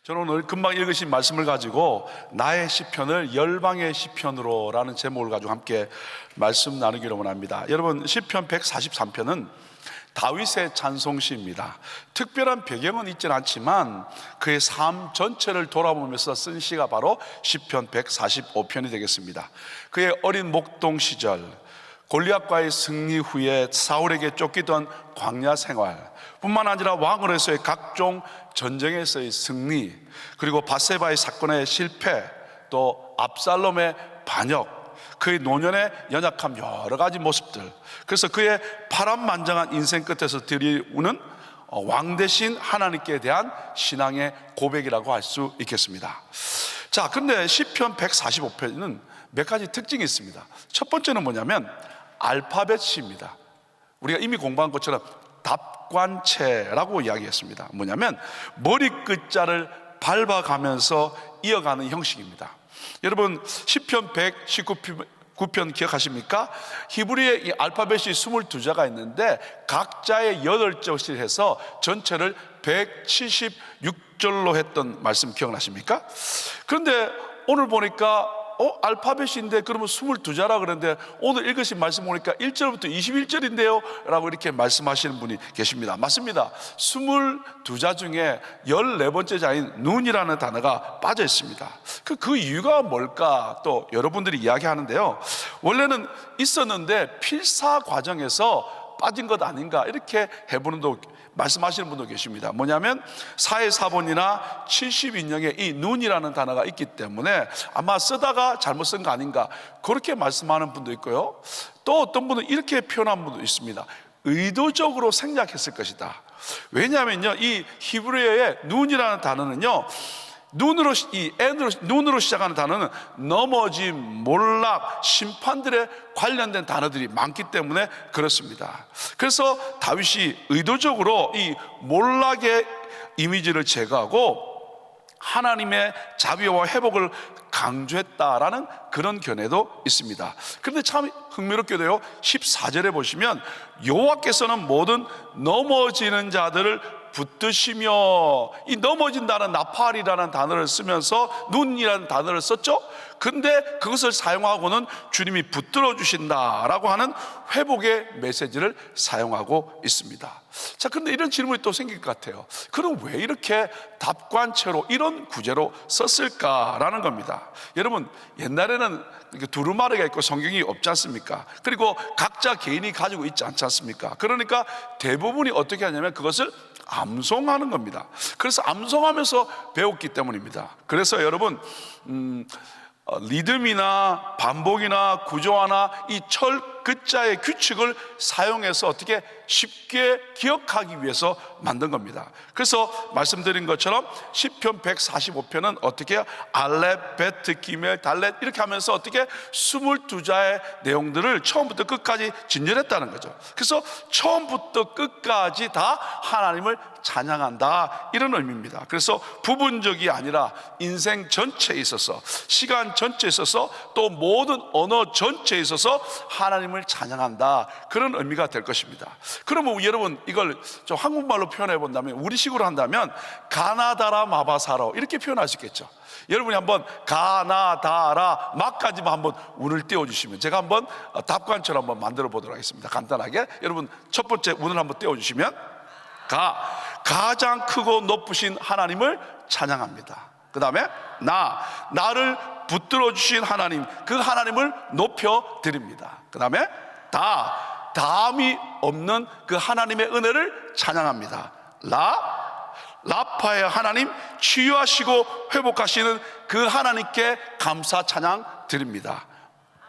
저는 오늘 금방 읽으신 말씀을 가지고 나의 시편을 열방의 시편으로 라는 제목을 가지고 함께 말씀 나누기를 원합니다. 여러분, 시편 143편은 다윗의 찬송시입니다. 특별한 배경은 있지는 않지만 그의 삶 전체를 돌아보면서 쓴 시가 바로 시편 145편이 되겠습니다. 그의 어린 목동 시절, 골리앗과의 승리 후에 사울에게 쫓기던 광야 생활 뿐만 아니라 왕으로서의 각종 전쟁에서의 승리, 그리고 밧세바의 사건의 실패, 또 압살롬의 반역, 그의 노년의 연약함, 여러 가지 모습들, 그래서 그의 파란만장한 인생 끝에서 드리우는 왕 대신 하나님께 대한 신앙의 고백이라고 할 수 있겠습니다. 자, 근데 시편 145편은 몇 가지 특징이 있습니다. 첫 번째는 뭐냐면 알파벳 시입니다. 우리가 이미 공부한 것처럼 답관체라고 이야기했습니다. 뭐냐면 머리 끝자를 밟아가면서 이어가는 형식입니다. 여러분, 시편 119편 기억하십니까? 히브리의 이 알파벳이 22자가 있는데 각자의 8절씩 해서 전체를 176절로 했던 말씀 기억나십니까? 그런데 오늘 보니까 알파벳인데 그러면 22자라 그러는데 오늘 읽으신 말씀 보니까 1절부터 21절인데요 라고 이렇게 말씀하시는 분이 계십니다. 맞습니다. 22자 중에 14번째 자인 눈이라는 단어가 빠져 있습니다. 그 이유가 뭘까 또 여러분들이 이야기하는데요, 원래는 있었는데 필사 과정에서 빠진 것 아닌가 이렇게 해보는 말씀하시는 분도 계십니다. 뭐냐면 사해사본이나 70인형에 이 눈이라는 단어가 있기 때문에 아마 쓰다가 잘못 쓴 거 아닌가 그렇게 말씀하는 분도 있고요, 또 어떤 분은 이렇게 표현한 분도 있습니다. 의도적으로 생략했을 것이다. 왜냐하면요, 이 히브리어의 눈이라는 단어는요, 눈으로 시작하는 단어는 넘어짐, 몰락, 심판들에 관련된 단어들이 많기 때문에 그렇습니다. 그래서 다윗이 의도적으로 이 몰락의 이미지를 제거하고 하나님의 자비와 회복을 강조했다라는 그런 견해도 있습니다. 그런데 참 흥미롭게도요, 14절에 보시면 여호와께서는 모든 넘어지는 자들을 붙드시며, 이 넘어진다는 나팔이라는 단어를 쓰면서 눈이라는 단어를 썼죠. 근데 그것을 사용하고는 주님이 붙들어 주신다라고 하는 회복의 메시지를 사용하고 있습니다. 자, 근데 이런 질문이 또 생길 것 같아요. 그럼 왜 이렇게 답관체로 이런 구제로 썼을까라는 겁니다. 여러분, 옛날에는 두루마리가 있고 성경이 없지 않습니까? 그리고 각자 개인이 가지고 있지 않지 않습니까? 그러니까 대부분이 어떻게 하냐면 그것을 암송하는 겁니다. 그래서 암송하면서 배웠기 때문입니다. 그래서 여러분, 리듬이나 반복이나 구조화나 이 철 글자의 규칙을 사용해서 어떻게 쉽게 기억하기 위해서 만든 겁니다. 그래서 말씀드린 것처럼 시편 145편은 어떻게 알렙, 베트, 기멜, 달렛 이렇게 하면서 어떻게 22자의 내용들을 처음부터 끝까지 진열했다는 거죠. 그래서 처음부터 끝까지 다 하나님을 찬양한다, 이런 의미입니다. 그래서 부분적이 아니라 인생 전체에 있어서, 시간 전체에 있어서, 또 모든 언어 전체에 있어서 하나님을 찬양한다, 그런 의미가 될 것입니다. 그러면 여러분, 이걸 좀 한국말로 표현해 본다면, 우리식으로 한다면 가나다라 마바사로 이렇게 표현할 수 있겠죠. 여러분이 한번 가나다라 마까지만 한번 운을 띄워주시면, 제가 한번 답관처럼 한번 만들어 보도록 하겠습니다. 간단하게 여러분, 첫 번째 운을 한번 띄워주시면 가장 크고 높으신 하나님을 찬양합니다. 그 다음에 나를 붙들어 주신 하나님, 그 하나님을 높여 드립니다. 그 다음에 다함이 없는 그 하나님의 은혜를 찬양합니다. 라파의 하나님, 치유하시고 회복하시는 그 하나님께 감사 찬양 드립니다.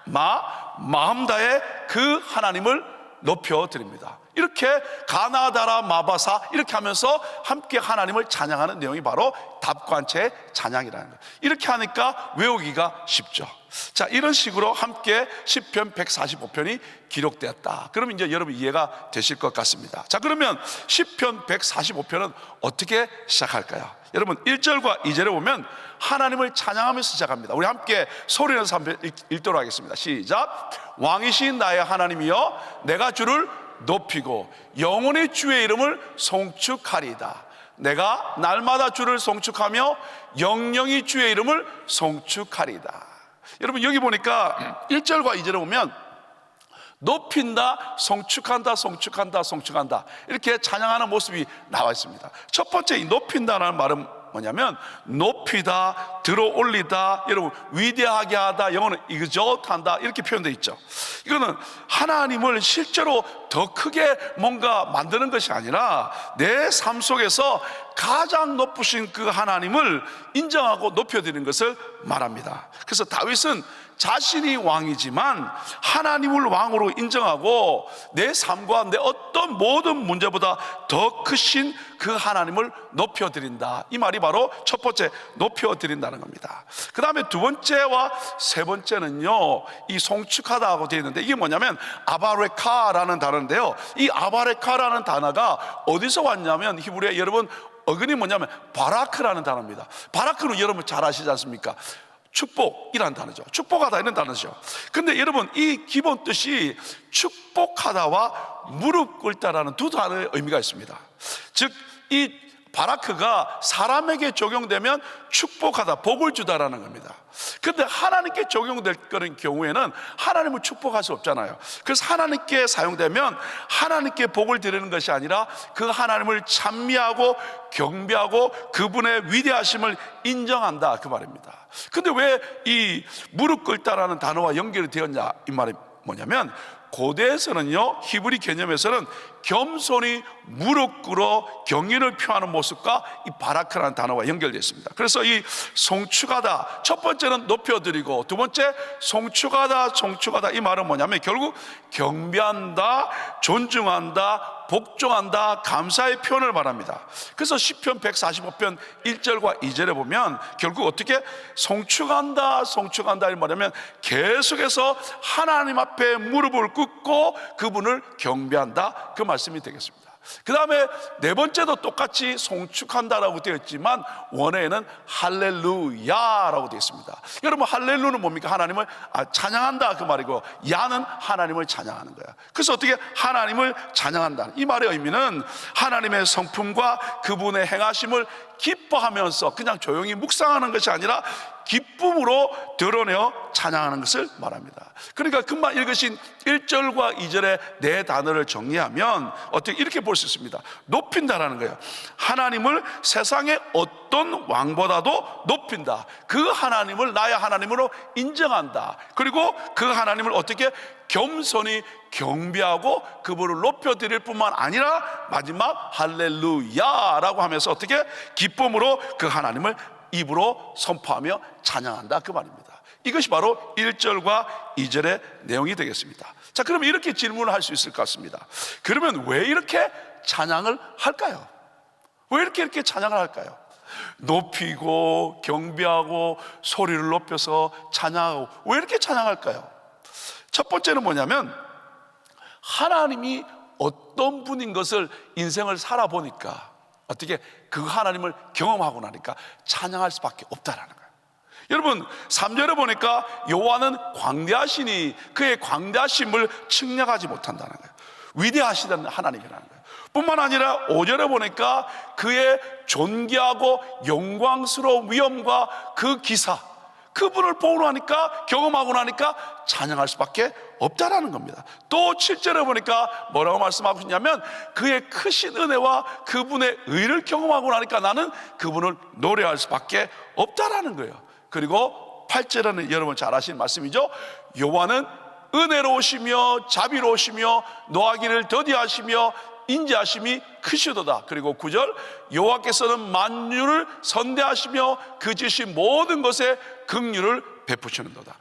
마음 다해 그 하나님을 높여 드립니다. 이렇게 가나다라 마바사 이렇게 하면서 함께 하나님을 찬양하는 내용이 바로 답관체의 찬양이라는 거예요. 이렇게 하니까 외우기가 쉽죠. 자, 이런 식으로 함께 시편 145편이 기록되었다. 그럼 이제 여러분 이해가 되실 것 같습니다. 자, 그러면 시편 145편은 어떻게 시작할까요? 여러분, 1절과 2절에 보면 하나님을 찬양하면서 시작합니다. 우리 함께 소리내서 한번 읽도록 하겠습니다. 시작. 왕이신 나의 하나님이여, 내가 주를 높이고 영원히 주의 이름을 송축하리이다. 내가 날마다 주를 송축하며 영영이 주의 이름을 송축하리다. 여러분 여기 보니까 1절과 2절에 보면 높인다, 송축한다, 송축한다, 송축한다 이렇게 찬양하는 모습이 나와 있습니다. 첫 번째 이 높인다라는 말은 뭐냐면 높이다, 들어올리다, 여러분 위대하게 하다, 영어는 exalt 한다 이렇게 표현되어 있죠. 이거는 하나님을 실제로 더 크게 뭔가 만드는 것이 아니라 내 삶 속에서 가장 높으신 그 하나님을 인정하고 높여드리는 것을 말합니다. 그래서 다윗은 자신이 왕이지만 하나님을 왕으로 인정하고 내 삶과 내 어떤 모든 문제보다 더 크신 그 하나님을 높여드린다. 이 말이 바로 첫 번째 높여드린다는 겁니다. 그 다음에 두 번째와 세 번째는요, 이 송축하다고 되어 있는데 이게 뭐냐면 아바레카라는 단어인데요, 이 아바레카라는 단어가 어디서 왔냐면 히브리어 여러분 어근이 뭐냐면 바라크라는 단어입니다. 바라크는 여러분 잘 아시지 않습니까? 축복이라는 단어죠. 축복하다 이런 단어죠. 근데 여러분 이 기본 뜻이 축복하다와 무릎 꿇다라는 두 단어의 의미가 있습니다. 즉 이 바라크가 사람에게 적용되면 축복하다, 복을 주다라는 겁니다. 그런데 하나님께 적용될 그런 경우에는 하나님을 축복할 수 없잖아요. 그래서 하나님께 사용되면 하나님께 복을 드리는 것이 아니라 그 하나님을 찬미하고 경배하고 그분의 위대하심을 인정한다 그 말입니다. 근데 왜 이 무릎 꿇다라는 단어와 연결이 되었냐 이 말이 뭐냐면 고대에서는요, 히브리 개념에서는 겸손히 무릎 꿇어 경의를 표하는 모습과 이 바라크라는 단어와 연결되어 있습니다. 그래서 이 송축하다, 첫 번째는 높여드리고 두 번째 송축하다, 송축하다 이 말은 뭐냐면 결국 경배한다, 존중한다, 복종한다, 감사의 표현을 말합니다. 그래서 시편 145편 1절과 2절에 보면 결국 어떻게 송축한다, 송축한다 이 말하면 계속해서 하나님 앞에 무릎을 꿇고 그분을 경배한다 그 말씀이 되겠습니다. 그 다음에 네 번째도 똑같이 송축한다라고 되어 있지만 원어에는 할렐루야라고 되어 있습니다. 여러분 할렐루는 뭡니까? 하나님을 찬양한다 그 말이고 야는 하나님을 찬양하는 거야. 그래서 어떻게 하나님을 찬양한다 이 말의 의미는 하나님의 성품과 그분의 행하심을 기뻐하면서 그냥 조용히 묵상하는 것이 아니라 기쁨으로 드러내어 찬양하는 것을 말합니다. 그러니까 금방 읽으신 1절과 2절의 네 단어를 정리하면 어떻게 이렇게 볼 수 있습니다. 높인다라는 거예요. 하나님을 세상의 어떤 왕보다도 높인다. 그 하나님을 나의 하나님으로 인정한다. 그리고 그 하나님을 어떻게 겸손히 경배하고 그분을 높여드릴 뿐만 아니라 마지막 할렐루야라고 하면서 어떻게 기쁨으로 그 하나님을 입으로 선포하며 찬양한다 그 말입니다. 이것이 바로 1절과 2절의 내용이 되겠습니다. 자, 그러면 이렇게 질문을 할 수 있을 것 같습니다. 그러면 왜 이렇게 찬양을 할까요? 왜 이렇게 찬양을 할까요? 높이고 경배하고 소리를 높여서 찬양하고 왜 이렇게 찬양할까요? 첫 번째는 뭐냐면 하나님이 어떤 분인 것을 인생을 살아보니까 어떻게 그 하나님을 경험하고 나니까 찬양할 수밖에 없다라는 거예요. 여러분 3절에 보니까 여호와는 광대하시니 그의 광대하심을 측량하지 못한다는 거예요. 위대하시다는 하나님이라는 거예요. 뿐만 아니라 5절에 보니까 그의 존귀하고 영광스러운 위엄과 그 기사 그분을 보고 나니까 경험하고 나니까 찬양할 수밖에 없다라는 겁니다. 또 7절에 보니까 뭐라고 말씀하고 있냐면 그의 크신 은혜와 그분의 의를 경험하고 나니까 나는 그분을 노래할 수밖에 없다라는 거예요. 그리고 8절에는 여러분 잘 아시는 말씀이죠. 여호와는 은혜로우시며 자비로우시며 노하기를 더디하시며 인자하심이 크시도다. 그리고 9절 여호와께서는 만유를 선대하시며 그 지으신 모든 것에 긍휼을 베푸시는도다.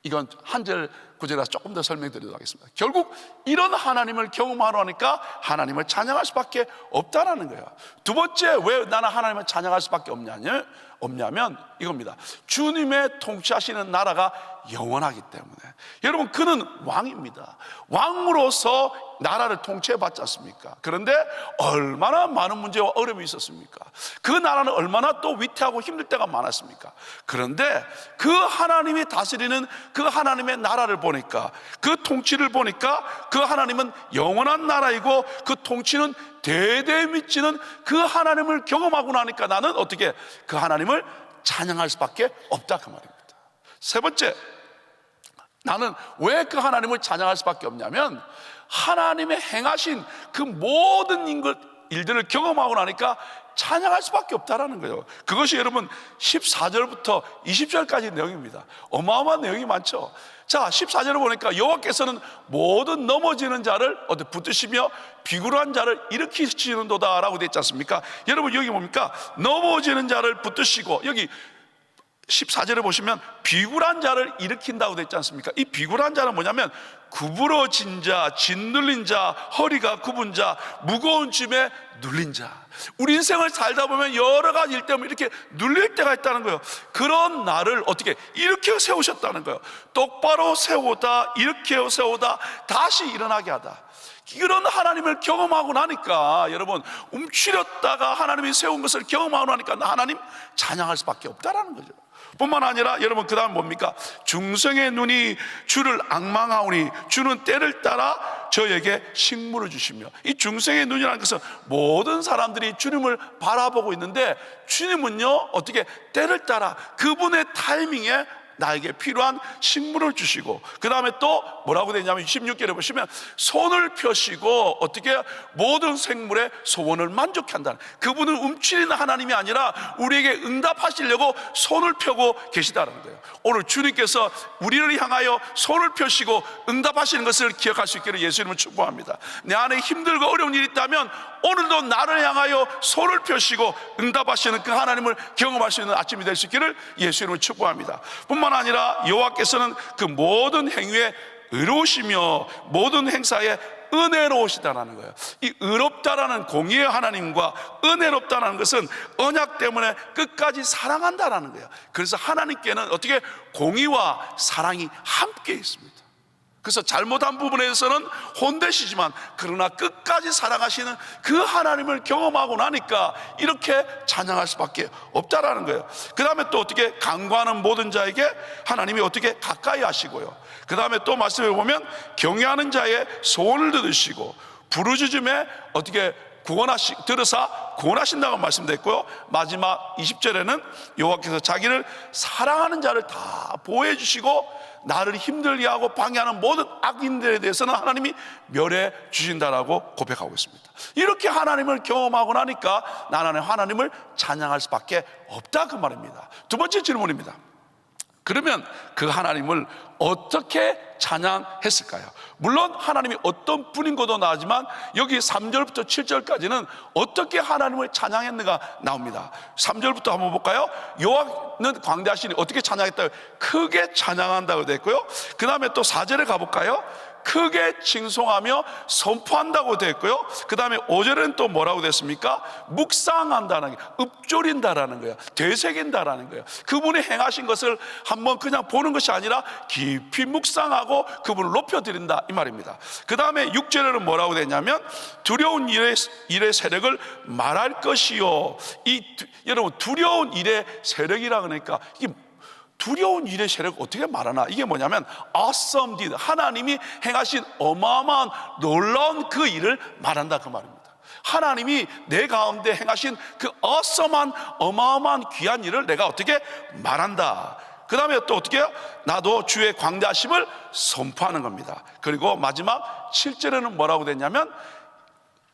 이건 한 절 9절에서 조금 더 설명드리도록 하겠습니다. 결국 이런 하나님을 경험하러 하니까 하나님을 찬양할 수밖에 없다라는 거예요. 두 번째 왜 나는 하나님을 찬양할 수밖에 없냐면 이겁니다. 주님의 통치하시는 나라가 영원하기 때문에. 여러분 그는 왕입니다. 왕으로서 나라를 통치해봤지 않습니까? 그런데 얼마나 많은 문제와 어려움이 있었습니까? 그 나라는 얼마나 또 위태하고 힘들 때가 많았습니까? 그런데 그 하나님이 다스리는 그 하나님의 나라를 보니까, 그 통치를 보니까 그 하나님은 영원한 나라이고 그 통치는 대대에 미치는 그 하나님을 경험하고 나니까 나는 어떻게 그 하나님을 찬양할 수밖에 없다, 그 말입니다. 세 번째, 나는 왜 그 하나님을 찬양할 수밖에 없냐면 하나님의 행하신 그 모든 일들을 경험하고 나니까 찬양할 수밖에 없다라는 거예요. 그것이 여러분 14절부터 20절까지 내용입니다. 어마어마한 내용이 많죠. 자, 14절을 보니까 여호와께서는 모든 넘어지는 자를 붙드시며 비굴한 자를 일으키시는도다 라고 되어 있지 않습니까? 여러분 여기 뭡니까? 넘어지는 자를 붙드시고, 여기 14절에 보시면 비굴한 자를 일으킨다고 되어 있지 않습니까? 이 비굴한 자는 뭐냐면 구부러진 자, 짓눌린 자, 허리가 굽은 자, 무거운 짐에 눌린 자. 우리 인생을 살다 보면 여러 가지 일 때문에 이렇게 눌릴 때가 있다는 거예요. 그런 나를 어떻게 일으켜 세우셨다는 거예요. 똑바로 세우다, 일으켜 세우다, 다시 일어나게 하다. 이런 하나님을 경험하고 나니까, 여러분, 움츠렸다가 하나님이 세운 것을 경험하고 나니까 하나님 찬양할 수밖에 없다라는 거죠. 뿐만 아니라 여러분 그 다음 뭡니까? 중생의 눈이 주를 앙망하오니 주는 때를 따라 저에게 식물을 주시며. 이 중생의 눈이라는 것은 모든 사람들이 주님을 바라보고 있는데, 주님은요 어떻게 때를 따라 그분의 타이밍에 나에게 필요한 식물을 주시고, 그 다음에 또 뭐라고 되냐면 16절에 보시면 손을 펴시고 어떻게 모든 생물의 소원을 만족케 한다는, 그분은 움츠리는 하나님이 아니라 우리에게 응답하시려고 손을 펴고 계시다는 거예요. 오늘 주님께서 우리를 향하여 손을 펴시고 응답하시는 것을 기억할 수 있기를 예수님을 축복합니다. 내 안에 힘들고 어려운 일이 있다면 오늘도 나를 향하여 손을 펴시고 응답하시는 그 하나님을 경험할 수 있는 아침이 될 수 있기를 예수님을 축복합니다. 뿐만 아니라 여호와께서는 그 모든 행위에 의로우시며 모든 행사에 은혜로우시다라는 거예요. 이 의롭다라는 공의의 하나님과 은혜롭다라는 것은 언약 때문에 끝까지 사랑한다라는 거예요. 그래서 하나님께는 어떻게 공의와 사랑이 함께 있습니다. 그래서 잘못한 부분에 대해서는 혼내시지만 그러나 끝까지 사랑하시는 그 하나님을 경험하고 나니까 이렇게 찬양할 수밖에 없다라는 거예요. 그 다음에 또 어떻게 간구하는 모든 자에게 하나님이 어떻게 가까이 하시고요. 그 다음에 또 말씀해 보면 경외하는 자의 소원을 들으시고 부르짖음에 어떻게 들으사 구원하신다고 말씀됐고요. 마지막 20절에는 여호와께서 자기를 사랑하는 자를 다 보호해 주시고 나를 힘들게 하고 방해하는 모든 악인들에 대해서는 하나님이 멸해 주신다라고 고백하고 있습니다. 이렇게 하나님을 경험하고 나니까 나는 하나님을 찬양할 수밖에 없다, 그 말입니다. 두 번째 질문입니다. 그러면 그 하나님을 어떻게 찬양했을까요? 물론 하나님이 어떤 분인 것도 나지만 여기 3절부터 7절까지는 어떻게 하나님을 찬양했는가 나옵니다. 3절부터 한번 볼까요? 여호와는 광대하시니 어떻게 찬양했다고? 크게 찬양한다고 되어 있고요. 그 다음에 또 4절에 가볼까요? 크게 칭송하며 선포한다고 되어 있고요. 그 다음에 5절에는 또 뭐라고 됐습니까? 묵상한다는 게, 읊조린다라는 거예요. 되새긴다라는 거예요. 그분이 행하신 것을 한번 그냥 보는 것이 아니라 깊이 묵상하고 그분을 높여드린다, 이 말입니다. 그 다음에 6절에는 뭐라고 되냐면 두려운 일의 세력을 말할 것이요. 여러분 두려운 일의 세력이라 그러니까 이게 두려운 일의 세력을 어떻게 말하나? 이게 뭐냐면 awesome deed, 하나님이 행하신 어마어마한 놀라운 그 일을 말한다, 그 말입니다. 하나님이 내 가운데 행하신 그 awesome한 어마어마한 귀한 일을 내가 어떻게 말한다. 그 다음에 또 어떻게 해요? 나도 주의 광대하심을 선포하는 겁니다. 그리고 마지막 7절에는 뭐라고 됐냐면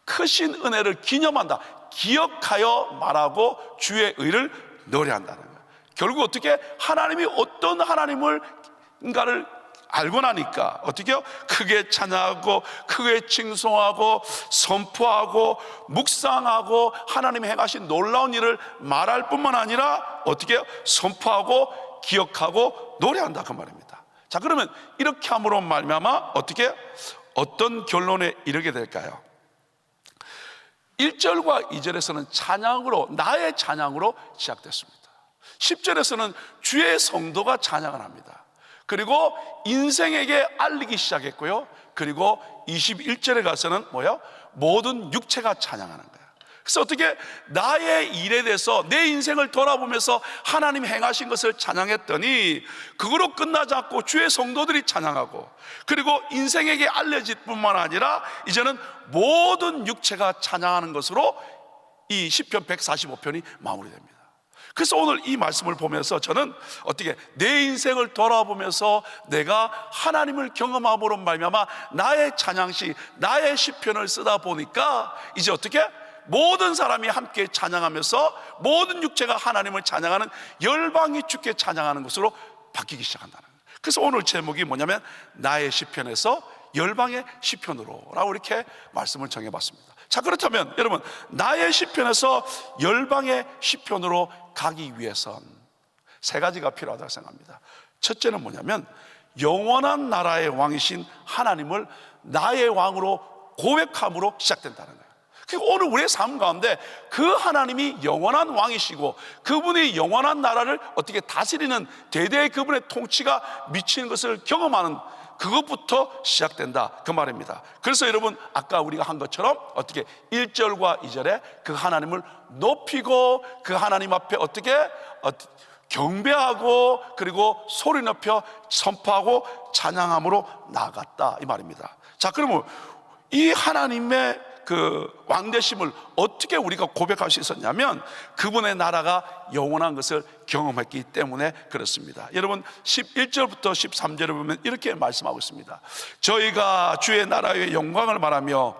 크신 은혜를 기념한다, 기억하여 말하고 주의 의를 노래한다는 거예요. 결국 어떻게 하나님이 어떤 하나님을인가를 알고 나니까 어떻게 해요? 크게 찬양하고 크게 칭송하고 선포하고 묵상하고 하나님이 행하신 놀라운 일을 말할 뿐만 아니라 어떻게 해요? 선포하고 기억하고 노래한다, 그 말입니다. 자, 그러면 이렇게 함으로 말미암아 어떻게 어떤 결론에 이르게 될까요? 1절과 2절에서는 찬양으로, 나의 찬양으로 시작됐습니다. 10절에서는 주의 성도가 찬양을 합니다. 그리고 인생에게 알리기 시작했고요. 그리고 21절에 가서는 뭐요? 모든 육체가 찬양하는 거예요. 그래서 어떻게 나의 일에 대해서 내 인생을 돌아보면서 하나님이 행하신 것을 찬양했더니 그거로 끝나지 않고 주의 성도들이 찬양하고, 그리고 인생에게 알려질 뿐만 아니라 이제는 모든 육체가 찬양하는 것으로 이 시편 145편이 마무리됩니다. 그래서 오늘 이 말씀을 보면서 저는 어떻게 내 인생을 돌아보면서 내가 하나님을 경험함으로 말미암아 나의 찬양시, 나의 시편을 쓰다 보니까 이제 어떻게 모든 사람이 함께 찬양하면서 모든 육체가 하나님을 찬양하는, 열방이 주께 찬양하는 것으로 바뀌기 시작한다는 거예요. 그래서 오늘 제목이 뭐냐면 나의 시편에서 열방의 시편으로 라고 이렇게 말씀을 정해봤습니다. 자, 그렇다면 여러분, 나의 시편에서 열방의 시편으로 가기 위해선 세 가지가 필요하다고 생각합니다. 첫째는 뭐냐면 영원한 나라의 왕이신 하나님을 나의 왕으로 고백함으로 시작된다는 거예요. 그리고 오늘 우리의 삶 가운데 그 하나님이 영원한 왕이시고 그분이 영원한 나라를 어떻게 다스리는, 대대의 그분의 통치가 미치는 것을 경험하는, 그것부터 시작된다, 그 말입니다. 그래서 여러분, 아까 우리가 한 것처럼 어떻게 1절과 2절에 그 하나님을 높이고 그 하나님 앞에 어떻게 경배하고 그리고 소리 높여 선포하고 찬양함으로 나아갔다, 이 말입니다. 자, 그러면 이 하나님의 그 왕되심을 어떻게 우리가 고백할 수 있었냐면 그분의 나라가 영원한 것을 경험했기 때문에 그렇습니다. 여러분, 11절부터 13절을 보면 이렇게 말씀하고 있습니다. 저희가 주의 나라의 영광을 말하며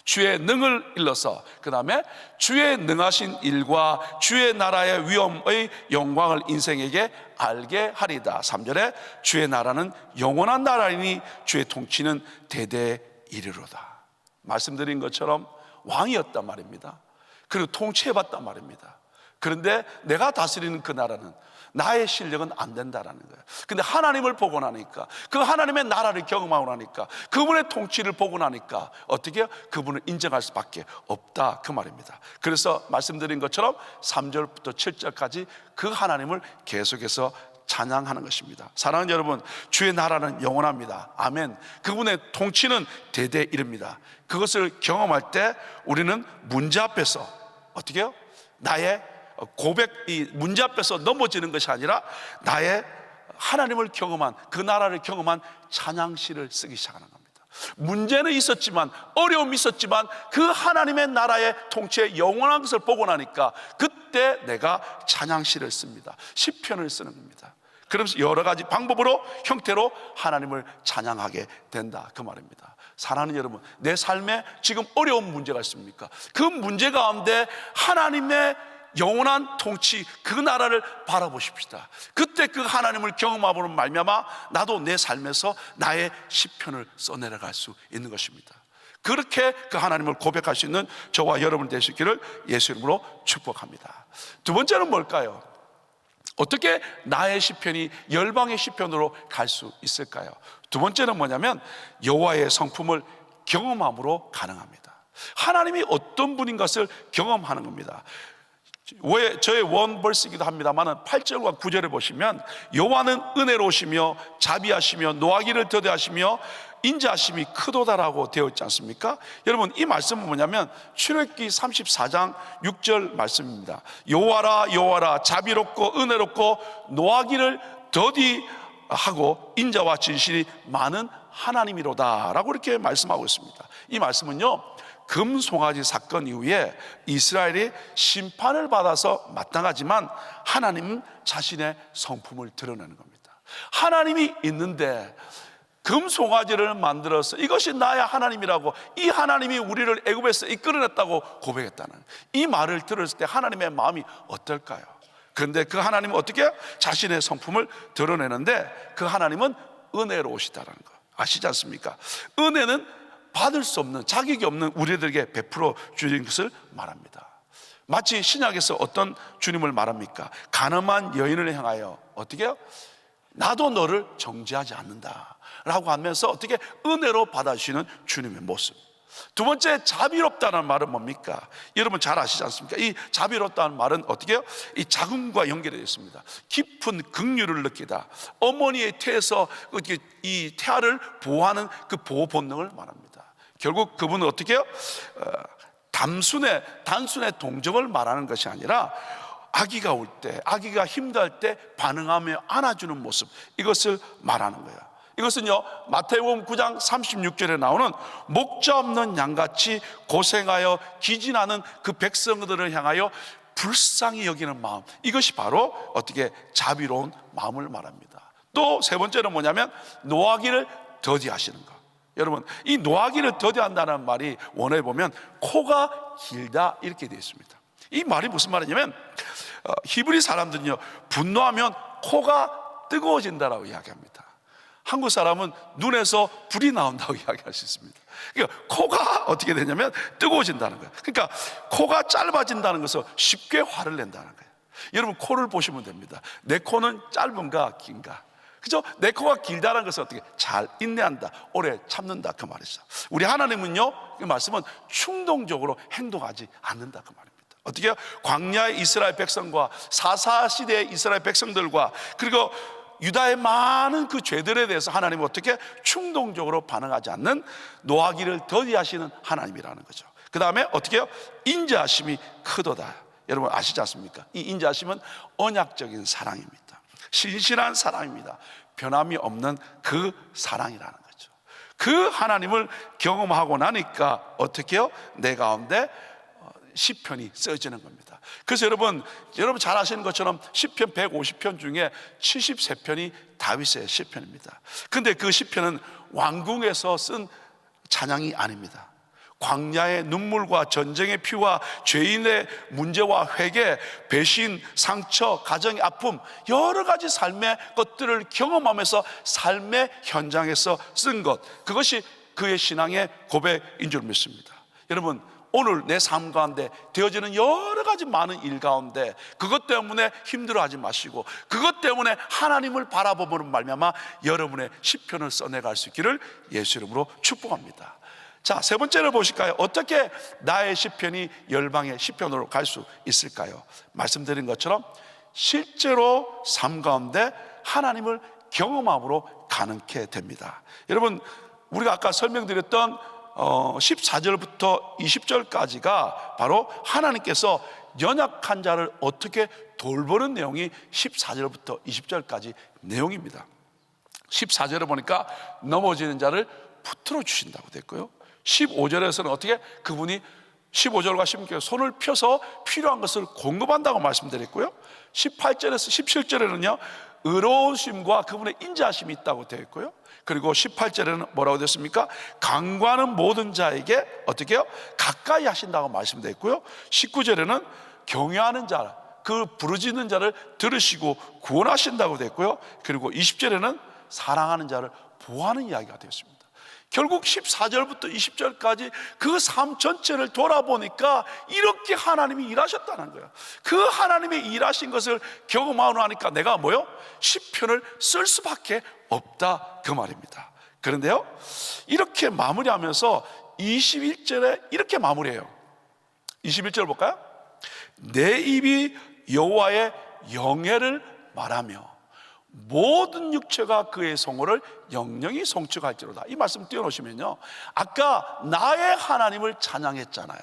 주의 능을 일러서, 그 다음에 주의 능하신 일과 주의 나라의 위엄의 영광을 인생에게 알게 하리다. 3절에 주의 나라는 영원한 나라이니 주의 통치는 대대 이르로다. 말씀드린 것처럼 왕이었단 말입니다. 그리고 통치해봤단 말입니다. 그런데 내가 다스리는 그 나라는 나의 실력은 안 된다라는 거예요. 근데 하나님을 보고 나니까, 그 하나님의 나라를 경험하고 나니까, 그분의 통치를 보고 나니까 어떻게 해요? 그분을 인정할 수밖에 없다, 그 말입니다. 그래서 말씀드린 것처럼 3절부터 7절까지 그 하나님을 계속해서 찬양하는 것입니다. 사랑하는 여러분, 주의 나라는 영원합니다. 아멘. 그분의 통치는 대대 이릅니다. 그것을 경험할 때 우리는 문제 앞에서 어떻게 해요? 나의 고백, 이 문제 앞에서 넘어지는 것이 아니라 나의 하나님을 경험한, 그 나라를 경험한 찬양시를 쓰기 시작하는 겁니다. 문제는 있었지만, 어려움이 있었지만 그 하나님의 나라의 통치의 영원한 것을 보고 나니까 그때 내가 찬양시를 씁니다. 시편을 쓰는 겁니다. 그러면서 여러 가지 방법으로, 형태로 하나님을 찬양하게 된다, 그 말입니다. 사랑하는 여러분, 내 삶에 지금 어려운 문제가 있습니까? 그 문제 가운데 하나님의 영원한 통치, 그 나라를 바라보십시다. 그때 그 하나님을 경험함으로 말미암아 나도 내 삶에서 나의 시편을 써내려갈 수 있는 것입니다. 그렇게 그 하나님을 고백할 수 있는 저와 여러분 되시기를 예수 이름으로 축복합니다. 두 번째는 뭘까요? 어떻게 나의 시편이 열방의 시편으로 갈 수 있을까요? 두 번째는 뭐냐면 여호와의 성품을 경험함으로 가능합니다. 하나님이 어떤 분인 것을 경험하는 겁니다. 왜 저의 원벌스이기도 합니다만 8절과 9절에 보시면 여호와는 은혜로우시며 자비하시며 노하기를 더디하시며 인자하심이 크도다라고 되어 있지 않습니까? 여러분, 이 말씀은 뭐냐면 출애굽기 34장 6절 말씀입니다. 여호와라 여호와라 자비롭고 은혜롭고 노하기를 더디하고 인자와 진실이 많은 하나님이로다 라고 이렇게 말씀하고 있습니다. 이 말씀은요, 금송아지 사건 이후에 이스라엘이 심판을 받아서 마땅하지만 하나님은 자신의 성품을 드러내는 겁니다. 하나님이 있는데 금송아지를 만들어서 이것이 나의 하나님이라고, 이 하나님이 우리를 애굽에서 이끌어냈다고 고백했다는, 이 말을 들었을 때 하나님의 마음이 어떨까요? 그런데 그 하나님은 어떻게 자신의 성품을 드러내는데 그 하나님은 은혜로우시다는 거 아시지 않습니까? 은혜는 받을 수 없는, 자격이 없는 우리들에게 베풀어 주신 것을 말합니다. 마치 신약에서 어떤 주님을 말합니까? 가늠한 여인을 향하여 어떻게 해요? 나도 너를 정죄하지 않는다 라고 하면서 어떻게 은혜로 받아주시는 주님의 모습. 두 번째, 자비롭다는 말은 뭡니까? 여러분 잘 아시지 않습니까? 이 자비롭다는 말은 어떻게 해요? 이 자궁과 연결되어 있습니다. 깊은 긍휼을 느끼다. 어머니의 태에서 이 태아를 보호하는 그 보호 본능을 말합니다. 결국 그분은 어떻게 해요? 단순의 동정을 말하는 것이 아니라 아기가 울 때, 아기가 힘들 때 반응하며 안아주는 모습, 이것을 말하는 거예요. 이것은요, 마태복음 9장 36절에 나오는 목자 없는 양같이 고생하여 기진하는 그 백성들을 향하여 불쌍히 여기는 마음, 이것이 바로 어떻게 자비로운 마음을 말합니다. 또 세 번째는 뭐냐면 노하기를 더디하시는 것. 여러분, 이 노하기를 더디한다는 말이 원어에 보면 코가 길다 이렇게 되어 있습니다. 이 말이 무슨 말이냐면 히브리 사람들은요, 분노하면 코가 뜨거워진다라고 이야기합니다. 한국 사람은 눈에서 불이 나온다고 이야기할 수 있습니다. 그러니까 코가 어떻게 되냐면 뜨거워진다는 거예요. 그러니까 코가 짧아진다는 것은 쉽게 화를 낸다는 거예요. 여러분, 코를 보시면 됩니다. 내 코는 짧은가 긴가? 그죠? 내 코가 길다는 것은 어떻게? 잘 인내한다, 오래 참는다, 그 말이죠. 우리 하나님은요, 이 말씀은 충동적으로 행동하지 않는다, 그 말입니다. 어떻게 해요? 광야의 이스라엘 백성과 사사시대의 이스라엘 백성들과 그리고 유다의 많은 그 죄들에 대해서 하나님은 어떻게 충동적으로 반응하지 않는 노하기를 더디하시는 하나님이라는 거죠. 그 다음에 어떻게 해요? 인자하심이 크도다. 여러분 아시지 않습니까? 이 인자하심은 언약적인 사랑입니다. 신실한 사랑입니다. 변함이 없는 그 사랑이라는 거죠. 그 하나님을 경험하고 나니까 어떻게 해요? 내 가운데 시편이 써지는 겁니다. 그래서 여러분 잘 아시는 것처럼 시편 150편 중에 73편이 다윗의 시편입니다. 근데 그 시편은 왕궁에서 쓴 찬양이 아닙니다. 광야의 눈물과 전쟁의 피와 죄인의 문제와 회개, 배신, 상처, 가정의 아픔, 여러 가지 삶의 것들을 경험하면서 삶의 현장에서 쓴 것, 그것이 그의 신앙의 고백인 줄 믿습니다. 여러분, 오늘 내 삶 가운데 되어지는 여러 가지 많은 일 가운데 그것 때문에 힘들어하지 마시고 그것 때문에 하나님을 바라보는 말미암아 여러분의 시편을 써내갈 수 있기를 예수 이름으로 축복합니다. 자, 세 번째를 보실까요? 어떻게 나의 시편이 열방의 시편으로 갈 수 있을까요? 말씀드린 것처럼 실제로 삶 가운데 하나님을 경험함으로 가능케 됩니다. 여러분, 우리가 아까 설명드렸던 14절부터 20절까지가 바로 하나님께서 연약한 자를 어떻게 돌보는 내용이 14절부터 20절까지 내용입니다. 14절에 보니까 넘어지는 자를 붙들어 주신다고 됐고요, 15절에서는 어떻게 그분이 15절과 16절 손을 펴서 필요한 것을 공급한다고 말씀드렸고요, 18절에서 17절에는요 의로우심과 그분의 인자하심이 있다고 되어 있고요, 그리고 18절에는 뭐라고 됐습니까? 강구하는 모든 자에게 어떻게 해요? 가까이 하신다고 말씀되어 있고요, 19절에는 경외하는 자, 그 부르짖는 자를 들으시고 구원하신다고 됐고요, 그리고 20절에는 사랑하는 자를 보호하는 이야기가 되었습니다. 결국 14절부터 20절까지 그 삶 전체를 돌아보니까 이렇게 하나님이 일하셨다는 거예요. 그 하나님이 일하신 것을 경험하고 나니까 내가 뭐요? 시편을 쓸 수밖에 없다, 그 말입니다. 그런데요, 이렇게 마무리하면서 21절에 이렇게 마무리해요. 21절 볼까요? 내 입이 여호와의 영예를 말하며 모든 육체가 그의 성호를 영영히 송축할지로다. 이 말씀 띄워놓으시면요, 아까 나의 하나님을 찬양했잖아요.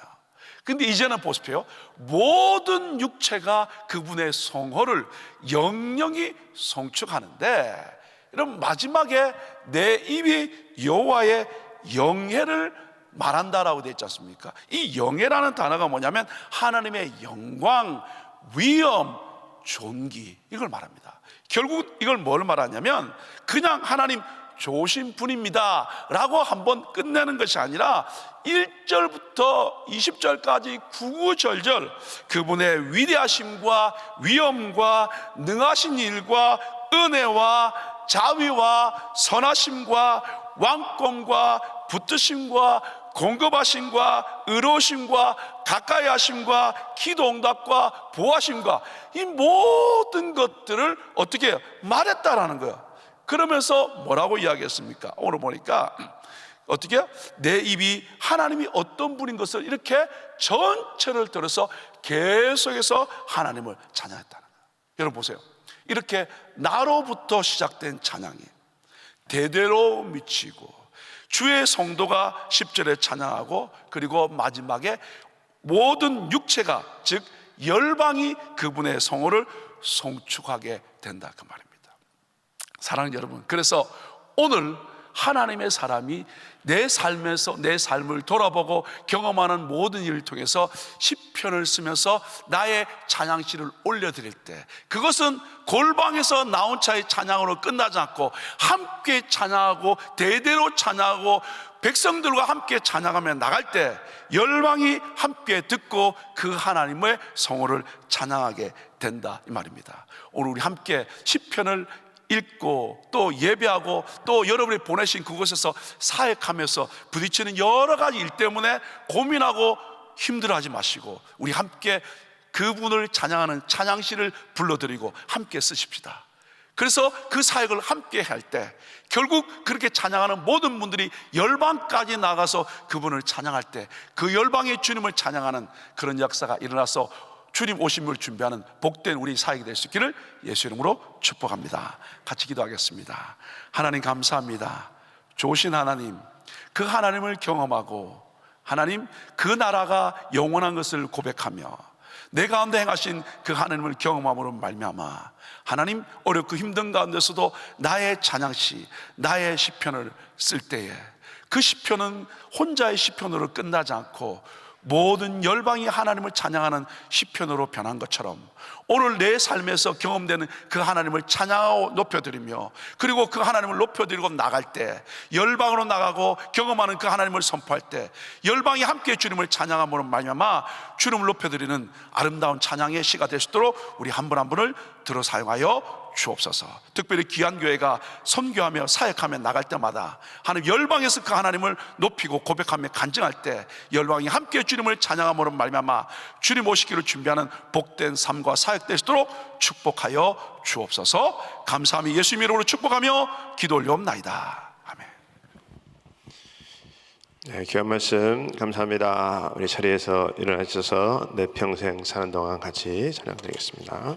근데 이제는 보십시오, 모든 육체가 그분의 성호를 영영히 송축하는데, 여러분 마지막에 내 입이 여호와의 영예를 말한다라고 되어 있지 않습니까? 이 영예라는 단어가 뭐냐면 하나님의 영광, 위엄, 존귀, 이걸 말합니다. 결국 이걸 뭘 말하냐면 그냥 하나님 좋으신 분입니다 라고 한번 끝내는 것이 아니라 1절부터 20절까지 구구절절 그분의 위대하심과 위엄과 능하신 일과 은혜와 자비와 선하심과 왕권과 붙드심과 공급하심과 의로우심과 가까이 하심과 기도 응답과 보호하심과 이 모든 것들을 어떻게 해요? 말했다라는 거예요. 그러면서 뭐라고 이야기했습니까? 오늘 보니까 어떻게 해요? 내 입이 하나님이 어떤 분인 것을 이렇게 전체를 들어서 계속해서 하나님을 찬양했다는 거예요. 여러분 보세요, 이렇게 나로부터 시작된 찬양이 대대로 미치고 주의 성도가 10절에 찬양하고 그리고 마지막에 모든 육체가, 즉 열방이 그분의 성호를 송축하게 된다, 그 말입니다. 사랑하는 여러분, 그래서 오늘 하나님의 사람이 내 삶에서 내 삶을 돌아보고 경험하는 모든 일을 통해서 시편을 쓰면서 나의 찬양시를 올려드릴 때, 그것은 골방에서 나온 차의 찬양으로 끝나지 않고 함께 찬양하고 대대로 찬양하고 백성들과 함께 찬양하며 나갈 때 열방이 함께 듣고 그 하나님의 성호를 찬양하게 된다, 이 말입니다. 오늘 우리 함께 시편을 읽고 또 예배하고 또 여러분이 보내신 그곳에서 사역하면서 부딪히는 여러 가지 일 때문에 고민하고 힘들어하지 마시고 우리 함께 그분을 찬양하는 찬양시를 불러드리고 함께 쓰십시다. 그래서 그 사역을 함께 할 때 결국 그렇게 찬양하는 모든 분들이 열방까지 나가서 그분을 찬양할 때 그 열방의 주님을 찬양하는 그런 역사가 일어나서 주님 오심을 준비하는 복된 우리 사역이 될 수 있기를 예수 이름으로 축복합니다. 같이 기도하겠습니다. 하나님 감사합니다. 좋으신 하나님, 그 하나님을 경험하고 하나님 그 나라가 영원한 것을 고백하며 내 가운데 행하신 그 하나님을 경험함으로 말미암아 하나님 어렵고 힘든 가운데서도 나의 찬양시, 나의 시편을 쓸 때에 그 시편은 혼자의 시편으로 끝나지 않고 모든 열방이 하나님을 찬양하는 시편으로 변한 것처럼 오늘 내 삶에서 경험되는 그 하나님을 찬양하고 높여드리며 그리고 그 하나님을 높여드리고 나갈 때 열방으로 나가고 경험하는 그 하나님을 선포할 때 열방이 함께 주님을 찬양함으로 말미암아 주님을 높여드리는 아름다운 찬양의 시가 될 수 있도록 우리 한 분 한 분을 들어 사용하여 주옵소서. 특별히 귀한 교회가 선교하며 사역하며 나갈 때마다 하나님 열방에서 그 하나님을 높이고 고백하며 간증할 때 열방이 함께 주님을 찬양함으로 말미암아 주님 오시기를 준비하는 복된 삶과 사역 될 수 있도록 축복하여 주옵소서. 감사하며 예수 이름으로 축복하며 기도 올려옵나이다. 아멘. 네, 귀한 말씀 감사합니다. 우리 자리에서 일어나셔서 내 평생 사는 동안 같이 찬양드리겠습니다.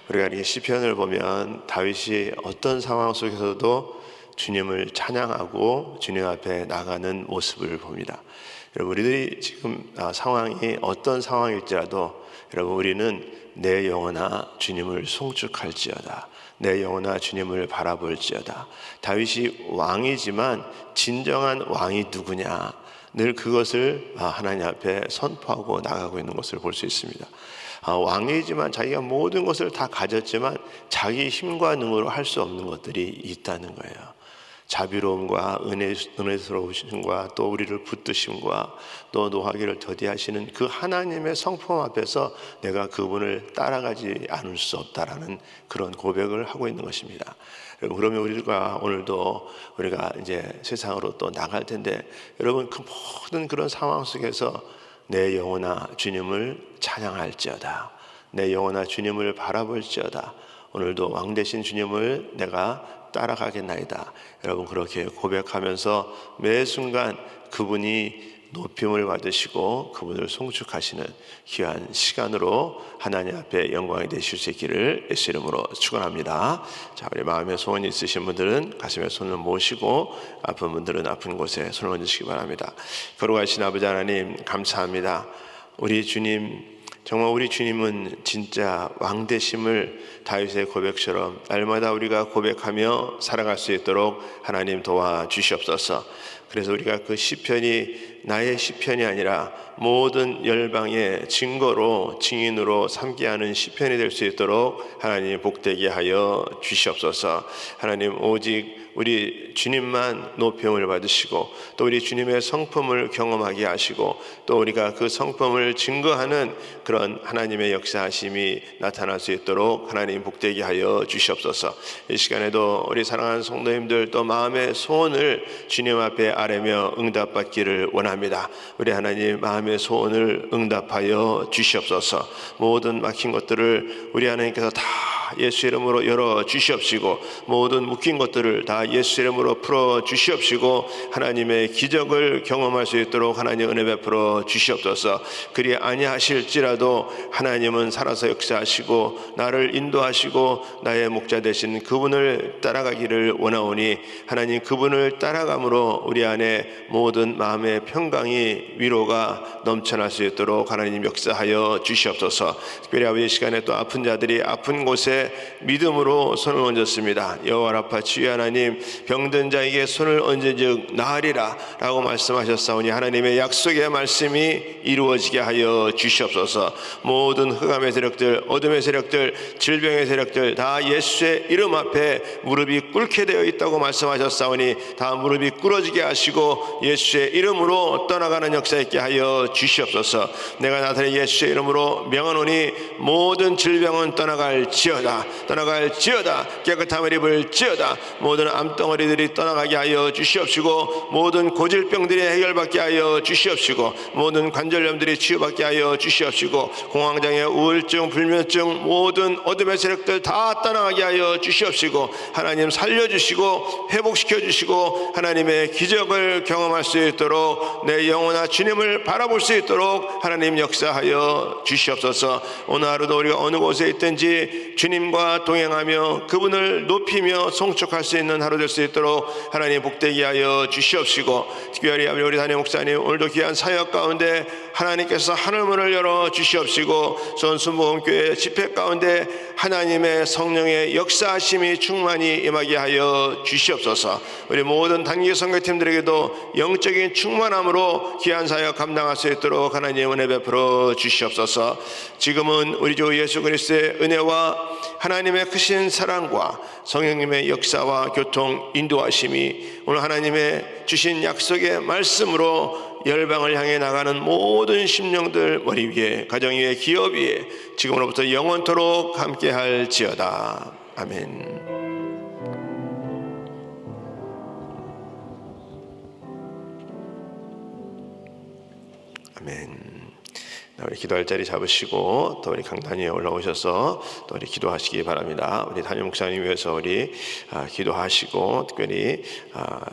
우리가 이 시편을 보면 다윗이 어떤 상황 속에서도 주님을 찬양하고 주님 앞에 나가는 모습을 봅니다. 여러분, 우리들이 지금 상황이 어떤 상황일지라도 여러분, 우리는 내 영혼아 주님을 송축할지어다, 내 영혼아 주님을 바라볼지어다. 다윗이 왕이지만 진정한 왕이 누구냐, 늘 그것을 하나님 앞에 선포하고 나가고 있는 것을 볼 수 있습니다. 왕이지만 자기가 모든 것을 다 가졌지만 자기 힘과 능으로 할 수 없는 것들이 있다는 거예요. 자비로움과 은혜스러우심과 또 우리를 붙드심과 또 노하기를 더디하시는 그 하나님의 성품 앞에서 내가 그분을 따라가지 않을 수 없다라는 그런 고백을 하고 있는 것입니다. 그러면 우리가 오늘도 우리가 이제 세상으로 또 나갈 텐데, 여러분 그 모든 그런 상황 속에서 내 영혼아 주님을 찬양할지어다, 내 영혼아 주님을 바라볼지어다, 오늘도 왕 되신 주님을 내가 따라가겠나이다. 여러분 그렇게 고백하면서 매 순간 그분이 높임을 받으시고 그분을 송축하시는 귀한 시간으로 하나님 앞에 영광이 되실 수 있기를 예수 이름으로 축원합니다. 자, 우리 마음에 소원이 있으신 분들은 가슴에 손을 모시고, 아픈 분들은 아픈 곳에 손을 얹으시기 바랍니다. 거룩하신 아버지 하나님, 감사합니다. 우리 주님, 정말 우리 주님은 진짜 왕되심을 다윗의 고백처럼 날마다 우리가 고백하며 살아갈 수 있도록 하나님 도와주시옵소서. 그래서 우리가 그 시편이 나의 시편이 아니라 모든 열방의 증거로, 증인으로 삼게 하는 시편이 될 수 있도록 하나님 복되게 하여 주시옵소서. 하나님 오직 우리 주님만 높임을 받으시고 또 우리 주님의 성품을 경험하게 하시고 또 우리가 그 성품을 증거하는 그런 하나님의 역사하심이 나타날 수 있도록 하나님 복되게 하여 주시옵소서. 이 시간에도 우리 사랑하는 성도님들 또 마음의 소원을 주님 앞에 아뢰며 응답받기를 원합니다. 우리 하나님 마음의 소원을 응답하여 주시옵소서. 모든 막힌 것들을 우리 하나님께서 다 예수 이름으로 열어 주시옵시고 모든 묶인 것들을 다 예수 이름으로 풀어 주시옵시고 하나님의 기적을 경험할 수 있도록 하나님 은혜 베풀어 주시옵소서. 그리 아니하실지라도 하나님은 살아서 역사하시고 나를 인도하시고 나의 목자 되신 그분을 따라가기를 원하오니 하나님 그분을 따라감으로 우리 안에 모든 마음의 평강이 위로가 넘쳐날 수 있도록 하나님 역사하여 주시옵소서. 특별히 아버지 시간에 또 아픈 자들이 아픈 곳에 믿음으로 손을 얹었습니다. 여호와 라파 주의 하나님, 병든 자에게 손을 얹은즉 나으리라 라고 말씀하셨사오니 하나님의 약속의 말씀이 이루어지게 하여 주시옵소서. 모든 흑암의 세력들, 어둠의 세력들, 질병의 세력들 다 예수의 이름 앞에 무릎이 꿇게 되어 있다고 말씀하셨사오니 다 무릎이 꿇어지게 하시고 예수의 이름으로 떠나가는 역사 있게 하여 주시옵소서. 내가 나타낸 예수의 이름으로 명하노니 모든 질병은 떠나갈지어다, 떠나갈지어다, 깨끗함을 입을지어다. 모든 암덩어리들이 떠나가게 하여 주시옵시고 모든 고질병들이 해결받게 하여 주시옵시고 모든 관절염들이 치유받게 하여 주시옵시고 공황장애, 우울증, 불면증, 모든 어둠의 세력들 다 떠나가게 하여 주시옵시고 하나님 살려주시고 회복시켜 주시고 하나님의 기적을 경험할 수 있도록 내 영혼아 주님을 바라볼 수 있도록 하나님 역사하여 주시옵소서. 오늘 하루도 우리가 어느 곳에 있든지 주님과 동행하며 그분을 높이며 송축할 수 있는 하루 될 수 있도록 하나님 복되게 하여 주시옵시고 특별히 우리 담임 목사님 오늘도 귀한 사역 가운데 하나님께서 하늘문을 열어 주시옵시고 손순복음교회 집회 가운데 하나님의 성령의 역사하심이 충만히 임하게 하여 주시옵소서. 우리 모든 단기 선교팀들에게도 영적인 충만함으로 귀한 사역 감당할 수 있도록 하나님 은혜 베풀어 주시옵소서. 지금은 우리 주 예수 그리스도의 은혜와 하나님의 크신 사랑과 성령님의 역사와 교통 인도하심이 오늘 하나님의 주신 약속의 말씀으로 열방을 향해 나가는 모든 심령들 머리 위에, 가정 위에, 기업 위에 지금으로부터 영원토록 함께 할지어다. 아멘. 아멘. 우리 기도할 자리 잡으시고 또 우리 강단 위에 올라오셔서 또 우리 기도하시기 바랍니다. 우리 담임 목사님 위해서 우리 기도하시고 특별히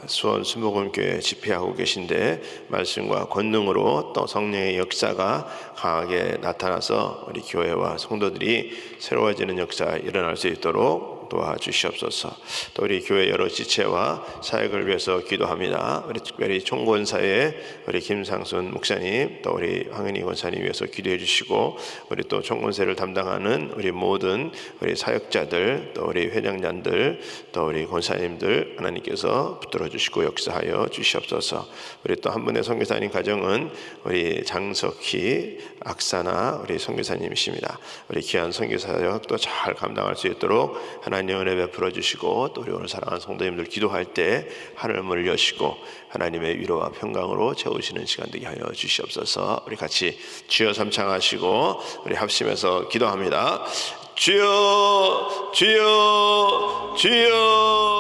수원 순복음교회 집회하고 계신데 말씀과 권능으로 또 성령의 역사가 강하게 나타나서 우리 교회와 성도들이 새로워지는 역사 일어날 수 있도록 도와주시옵소서. 또 우리 교회 여러 지체와 사역을 위해서 기도합니다. 우리 특별히 총권사의 우리 김상순 목사님, 또 우리 황현희 권사님 위해서 기도해 주시고, 우리 또 총권사를 담당하는 우리 모든 우리 사역자들, 또 우리 회장님들, 또 우리 권사님들 하나님께서 붙들어 주시고 역사하여 주시옵소서. 우리 또 한 분의 선교사님 가정은 우리 장석희 악사나 우리 선교사님이십니다. 우리 귀한 선교사역도 잘 감당할 수 있도록 하나님 은혜 베풀어 주시고, 또 우리 오늘 사랑하는 성도님들 기도할 때 하늘문을 여시고 하나님의 위로와 평강으로 채우시는 시간 되게 하여 주시옵소서. 우리 같이 주여 삼창하시고 우리 합심해서 기도합니다. 주여 주여 주여.